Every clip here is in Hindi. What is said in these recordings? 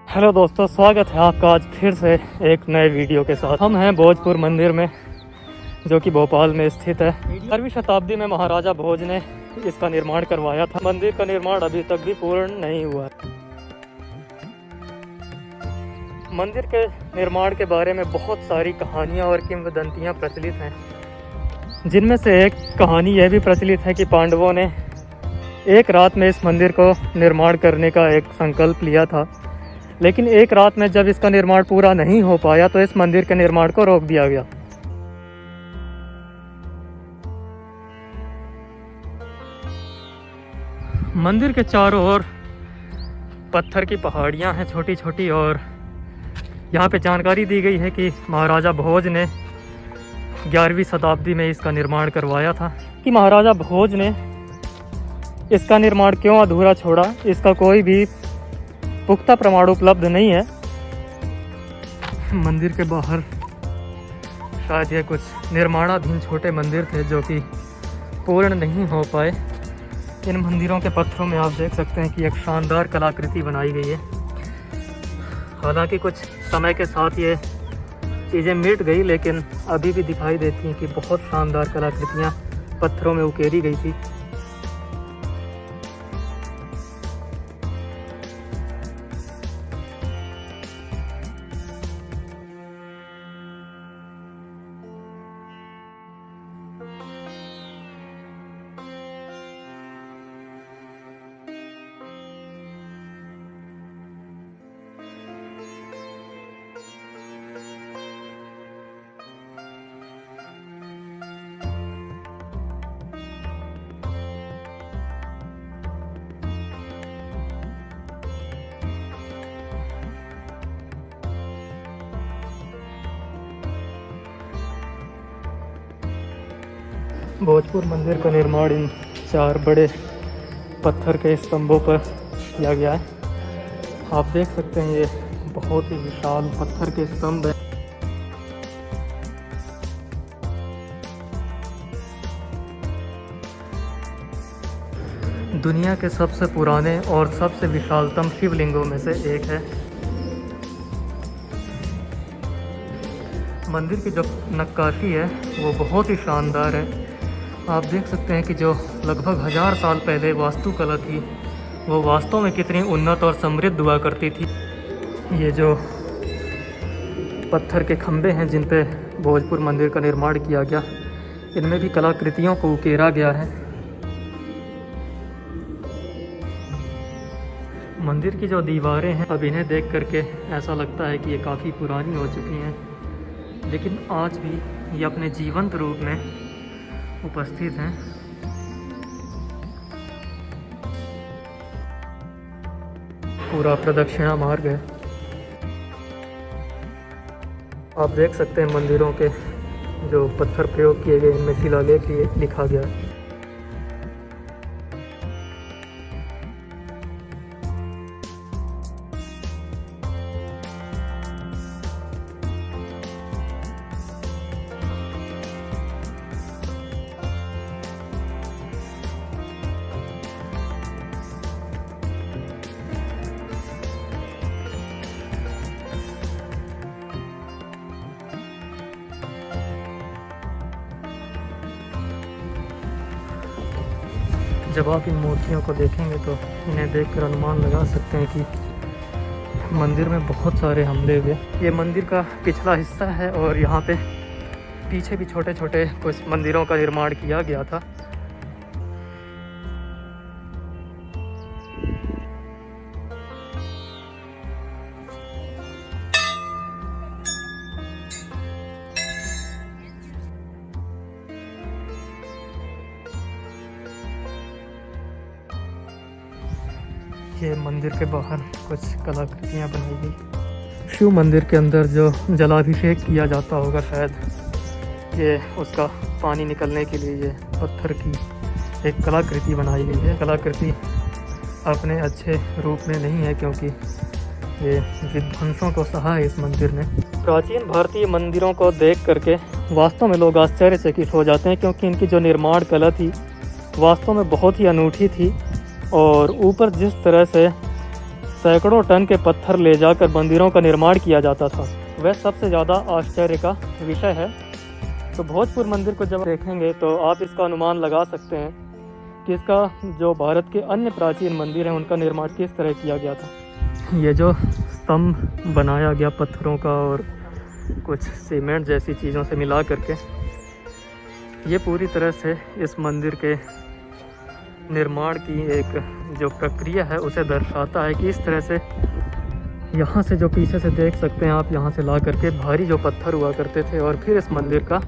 हेलो दोस्तों, स्वागत है आपका आज फिर से एक नए वीडियो के साथ। हम हैं भोजपुर मंदिर में, जो कि भोपाल में स्थित है। 12वीं शताब्दी में महाराजा भोज ने इसका निर्माण करवाया था। मंदिर का निर्माण अभी तक भी पूर्ण नहीं हुआ है। मंदिर के निर्माण के बारे में बहुत सारी कहानियाँ और किंवदंतियाँ प्रचलित हैं, जिनमें से एक कहानी यह भी प्रचलित है कि पांडवों ने एक रात में इस मंदिर को निर्माण करने का एक संकल्प लिया था, लेकिन एक रात में जब इसका निर्माण पूरा नहीं हो पाया तो इस मंदिर के निर्माण को रोक दिया गया। मंदिर के चारों ओर पत्थर की पहाड़ियां हैं छोटी छोटी, और यहाँ पे जानकारी दी गई है कि महाराजा भोज ने 11वीं शताब्दी में इसका निर्माण करवाया था। कि महाराजा भोज ने इसका निर्माण क्यों अधूरा छोड़ा, इसका कोई भी पुख्ता प्रमाण उपलब्ध नहीं है। मंदिर के बाहर शायद ये कुछ निर्माणाधीन छोटे मंदिर थे जो कि पूर्ण नहीं हो पाए। इन मंदिरों के पत्थरों में आप देख सकते हैं कि एक शानदार कलाकृति बनाई गई है। हालांकि कुछ समय के साथ ये चीज़ें मिट गई, लेकिन अभी भी दिखाई देती हैं कि बहुत शानदार कलाकृतियाँ पत्थरों में उकेरी गई थी। भोजपुर मंदिर का निर्माण इन 4 बड़े पत्थर के स्तंभों पर किया गया है। आप देख सकते हैं ये बहुत ही विशाल पत्थर के स्तंभ हैं। दुनिया के सबसे पुराने और सबसे विशालतम शिवलिंगों में से एक है। मंदिर की जो नक्काशी है वो बहुत ही शानदार है। आप देख सकते हैं कि जो लगभग 1000 साल पहले वास्तुकला थी वो वास्तव में कितनी उन्नत और समृद्ध हुआ करती थी। ये जो पत्थर के खंभे हैं जिन पे भोजपुर मंदिर का निर्माण किया गया, इनमें भी कलाकृतियों को उकेरा गया है। मंदिर की जो दीवारें हैं, अब इन्हें देख करके ऐसा लगता है कि ये काफ़ी पुरानी हो चुकी हैं, लेकिन आज भी ये अपने जीवंत रूप में उपस्थित हैं। पूरा प्रदक्षिणा मार्ग है। आप देख सकते हैं मंदिरों के जो पत्थर प्रयोग किए गए, इनमें शिलालेख लिखा गया है। जब आप इन मूर्तियों को देखेंगे तो इन्हें देखकर अनुमान लगा सकते हैं कि मंदिर में बहुत सारे हमले हुए। ये मंदिर का पिछला हिस्सा है और यहाँ पे पीछे भी छोटे छोटे कुछ मंदिरों का निर्माण किया गया था। ये मंदिर के बाहर कुछ कलाकृतियाँ बनाई गई। शिव मंदिर के अंदर जो जलाभिषेक किया जाता होगा, शायद ये उसका पानी निकलने के लिए ये पत्थर की एक कलाकृति बनाई गई है। कलाकृति अपने अच्छे रूप में नहीं है क्योंकि ये विध्वंसों को सहा है इस मंदिर ने। प्राचीन भारतीय मंदिरों को देख करके वास्तव में लोग आश्चर्यचकित हो जाते हैं, क्योंकि इनकी जो निर्माण कला थी वास्तव में बहुत ही अनूठी थी। और ऊपर जिस तरह से सैकड़ों टन के पत्थर ले जाकर मंदिरों का निर्माण किया जाता था। वह सबसे ज़्यादा आश्चर्य का विषय है। तो भोजपुर मंदिर को जब देखेंगे तो आप इसका अनुमान लगा सकते हैं कि इसका जो भारत के अन्य प्राचीन मंदिर हैं उनका निर्माण किस तरह किया गया था। ये जो स्तंभ बनाया गया पत्थरों का और कुछ सीमेंट जैसी चीज़ों से मिला करके, ये पूरी तरह से इस मंदिर के निर्माण की एक जो प्रक्रिया है उसे दर्शाता है कि इस तरह से यहाँ से जो पीछे से देख सकते हैं आप, यहाँ से ला करके भारी जो पत्थर हुआ करते थे और फिर इस मंदिर का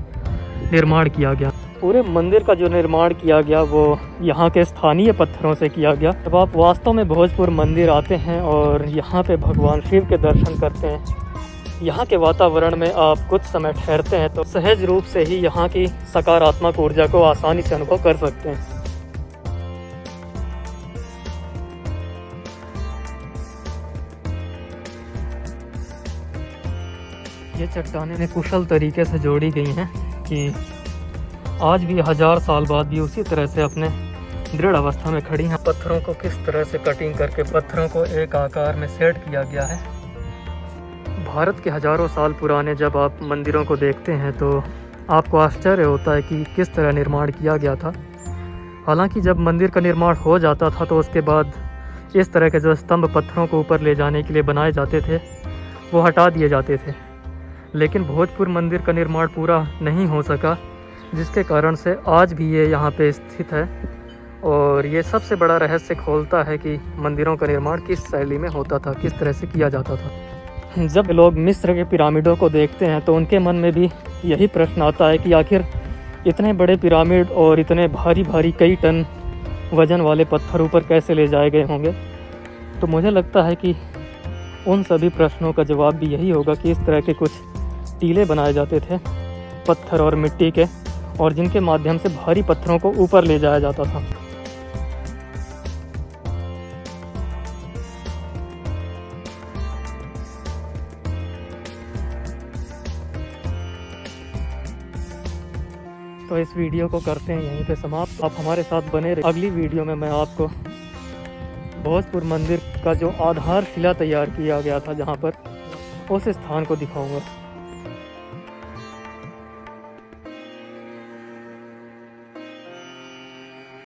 निर्माण किया गया। पूरे मंदिर का जो निर्माण किया गया वो यहाँ के स्थानीय पत्थरों से किया गया। जब आप वास्तव में भोजपुर मंदिर आते हैं और यहाँ पे भगवान शिव के दर्शन करते हैं, यहाँ के वातावरण में आप कुछ समय ठहरते हैं, तो सहज रूप से ही यहाँ की सकारात्मक ऊर्जा को आसानी से अनुभव कर सकते हैं। ये चट्टानें कुशल तरीके से जोड़ी गई हैं कि आज भी 1000 साल बाद भी उसी तरह से अपने दृढ़ अवस्था में खड़ी हैं। पत्थरों को किस तरह से कटिंग करके पत्थरों को एक आकार में सेट किया गया है। भारत के हजारों साल पुराने जब आप मंदिरों को देखते हैं तो आपको आश्चर्य होता है कि किस तरह निर्माण किया गया था। हालांकि जब मंदिर का निर्माण हो जाता था तो उसके बाद इस तरह के जो स्तंभ पत्थरों को ऊपर ले जाने के लिए बनाए जाते थे वो हटा दिए जाते थे। लेकिन भोजपुर मंदिर का निर्माण पूरा नहीं हो सका, जिसके कारण से आज भी ये यहाँ पे स्थित है। और ये सबसे बड़ा रहस्य खोलता है कि मंदिरों का निर्माण किस शैली में होता था, किस तरह से किया जाता था। जब लोग मिस्र के पिरामिडों को देखते हैं तो उनके मन में भी यही प्रश्न आता है कि आखिर इतने बड़े पिरामिड और इतने भारी भारी कई टन वजन वाले पत्थर ऊपर कैसे ले जाए गए होंगे। तो मुझे लगता है कि उन सभी प्रश्नों का जवाब भी यही होगा कि इस तरह के कुछ टीले बनाए जाते थे पत्थर और मिट्टी के, और जिनके माध्यम से भारी पत्थरों को ऊपर ले जाया जाता था। तो इस वीडियो को करते हैं यहीं पे समाप्त। आप हमारे साथ बने रहे। अगली वीडियो में मैं आपको भोजपुर मंदिर का जो आधारशिला तैयार किया गया था जहाँ पर, उस स्थान को दिखाऊंगा।